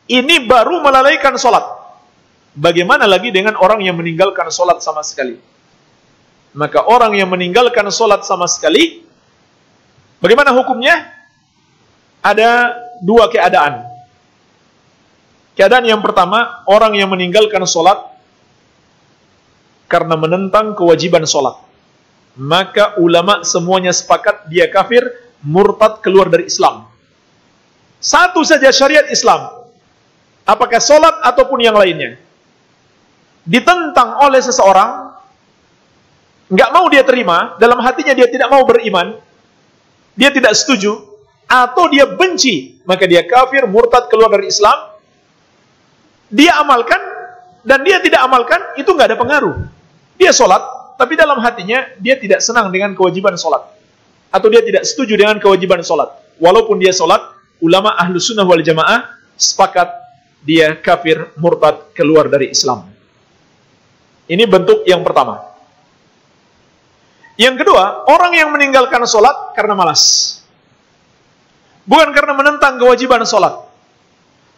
Ini baru melalaikan sholat. Bagaimana lagi dengan orang yang meninggalkan sholat sama sekali? Maka orang yang meninggalkan sholat sama sekali, bagaimana hukumnya? Ada dua keadaan. Keadaan yang pertama, orang yang meninggalkan sholat karena menentang kewajiban sholat. Maka ulama semuanya sepakat dia kafir, murtad, keluar dari Islam. Satu saja syariat Islam, apakah sholat ataupun yang lainnya, ditentang oleh seseorang, nggak mau dia terima, dalam hatinya dia tidak mau beriman, dia tidak setuju, atau dia benci, maka dia kafir, murtad, keluar dari Islam. Dia amalkan dan dia tidak amalkan, itu nggak ada pengaruh. Dia sholat, tapi dalam hatinya dia tidak senang dengan kewajiban sholat, atau dia tidak setuju dengan kewajiban sholat. Walaupun dia sholat, ulama ahlu sunnah wal jamaah sepakat dia kafir, murtad, keluar dari Islam. Ini bentuk yang pertama. Yang kedua, orang yang meninggalkan sholat karena malas. Bukan karena menentang kewajiban sholat,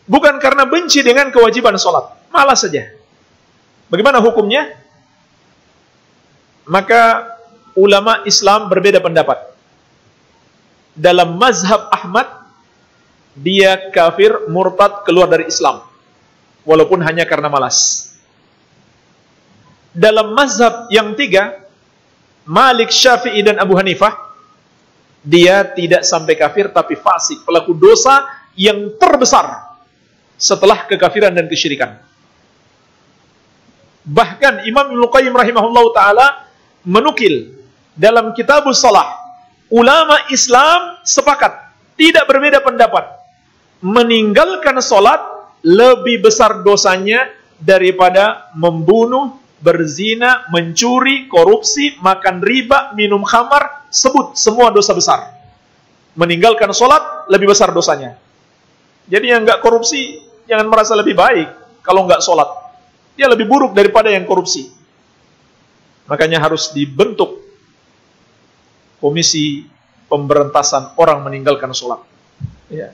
bukan karena benci dengan kewajiban sholat, malas saja. Bagaimana hukumnya? Maka ulama Islam berbeda pendapat. Dalam mazhab Ahmad, dia kafir, murtad, keluar dari Islam, walaupun hanya karena malas. Dalam mazhab yang tiga, Malik, Syafi'i, dan Abu Hanifah, dia tidak sampai kafir, tapi fasik, pelaku dosa yang terbesar setelah kekafiran dan kesyirikan. Bahkan Imam Ibnu Qayyim rahimahullahu ta'ala menukil dalam Kitabus Shalah, ulama Islam sepakat, tidak berbeda pendapat, meninggalkan sholat lebih besar dosanya daripada membunuh, berzina, mencuri, korupsi, makan riba, minum khamar, sebut semua dosa besar. Meninggalkan sholat lebih besar dosanya. Jadi yang nggak korupsi jangan merasa lebih baik kalau nggak sholat. Dia lebih buruk daripada yang korupsi. Makanya harus dibentuk komisi pemberantasan orang meninggalkan sholat. Ya.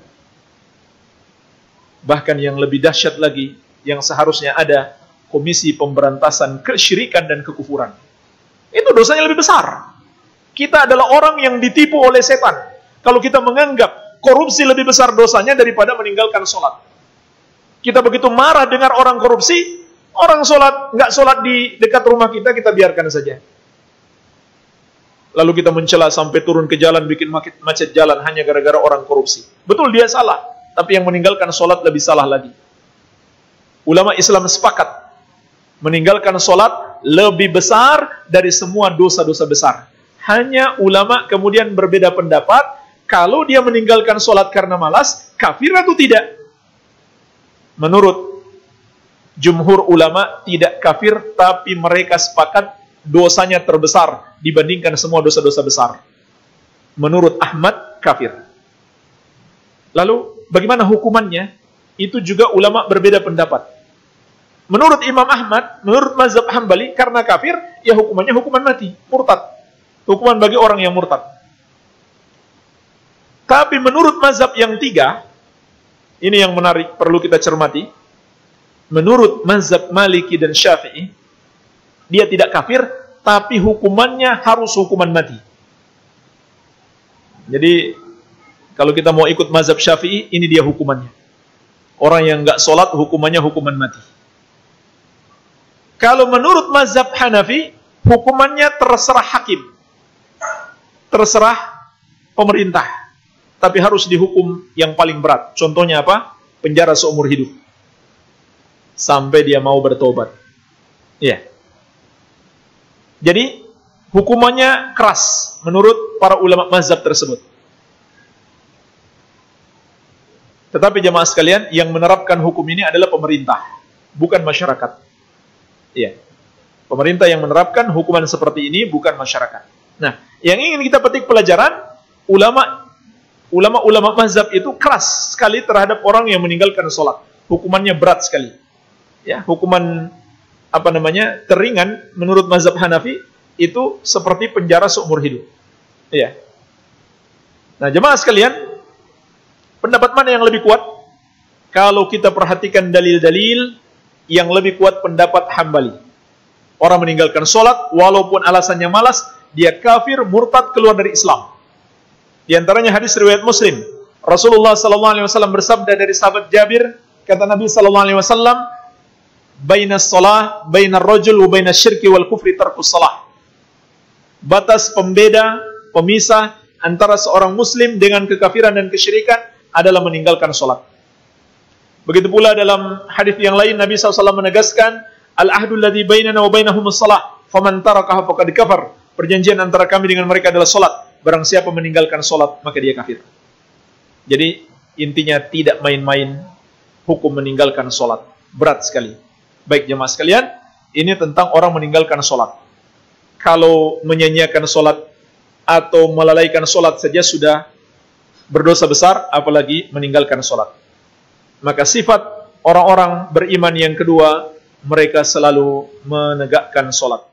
Bahkan yang lebih dahsyat lagi, yang seharusnya ada komisi pemberantasan kesyirikan dan kekufuran. Itu dosanya lebih besar. Kita adalah orang yang ditipu oleh setan kalau kita menganggap korupsi lebih besar dosanya daripada meninggalkan sholat. Kita begitu marah dengar orang korupsi, orang sholat, nggak sholat di dekat rumah kita, kita biarkan saja. Lalu kita mencela sampai turun ke jalan, bikin macet jalan hanya gara-gara orang korupsi. Betul, dia salah, tapi yang meninggalkan sholat lebih salah lagi. Ulama Islam sepakat, meninggalkan sholat lebih besar dari semua dosa-dosa besar. Hanya ulama kemudian berbeda pendapat, kalau dia meninggalkan sholat karena malas, kafir atau tidak? Menurut jumhur ulama tidak kafir, tapi mereka sepakat dosanya terbesar dibandingkan semua dosa-dosa besar. Menurut Ahmad, kafir. Lalu, bagaimana hukumannya? Itu juga ulama berbeda pendapat. Menurut Imam Ahmad, menurut mazhab Hambali, karena kafir, ya hukumannya hukuman mati, murtad. Hukuman bagi orang yang murtad. Tapi menurut mazhab yang tiga, ini yang menarik, perlu kita cermati. Menurut mazhab Maliki dan Syafi'i, dia tidak kafir, tapi hukumannya harus hukuman mati. Jadi, kalau kita mau ikut mazhab Syafi'i, ini dia hukumannya. Orang yang nggak sholat, hukumannya hukuman mati. Kalau menurut mazhab Hanafi, hukumannya terserah hakim. Terserah pemerintah. Tapi harus dihukum yang paling berat. Contohnya apa? Penjara seumur hidup. Sampai dia mau bertobat. Iya. Jadi, hukumannya keras menurut para ulama mazhab tersebut. Tetapi jemaah sekalian, yang menerapkan hukum ini adalah pemerintah, bukan masyarakat. Iya. Pemerintah yang menerapkan hukuman seperti ini, bukan masyarakat. Nah, yang ingin kita petik pelajaran, ulama mazhab itu keras sekali terhadap orang yang meninggalkan sholat. Hukumannya berat sekali. Ya, hukuman teringan menurut mazhab Hanafi itu seperti penjara seumur hidup. Iya. Nah, jemaah sekalian, pendapat mana yang lebih kuat? kalau kita perhatikan dalil-dalil yang lebih kuat pendapat Hambali. Orang meninggalkan sholat walaupun alasannya malas, dia kafir, murtad, keluar dari Islam. Di antaranya hadis riwayat Muslim. Rasulullah SAW bersabda dari sahabat Jabir, kata Nabi SAW, "Baina shalah, baina rajul wa baina syirki wal kufri tarkus shalah." Batas pembeda, pemisah antara seorang muslim dengan kekafiran dan kesyirikan adalah meninggalkan sholat. Begitu pula dalam hadis yang lain Nabi SAW menegaskan, "Al-ahdu alladhi bainana wa bainahumus shalah, faman tarakaha faqad kafar." Perjanjian antara kami dengan mereka adalah sholat. Barang siapa meninggalkan sholat, maka dia kafir. Jadi intinya tidak main-main hukum meninggalkan sholat. Berat sekali. Baik jemaah sekalian, ini tentang orang meninggalkan sholat. Kalau menyanyiakan sholat atau melalaikan sholat saja sudah berdosa besar, apalagi meninggalkan sholat. Maka sifat orang-orang beriman yang kedua, mereka selalu menegakkan sholat.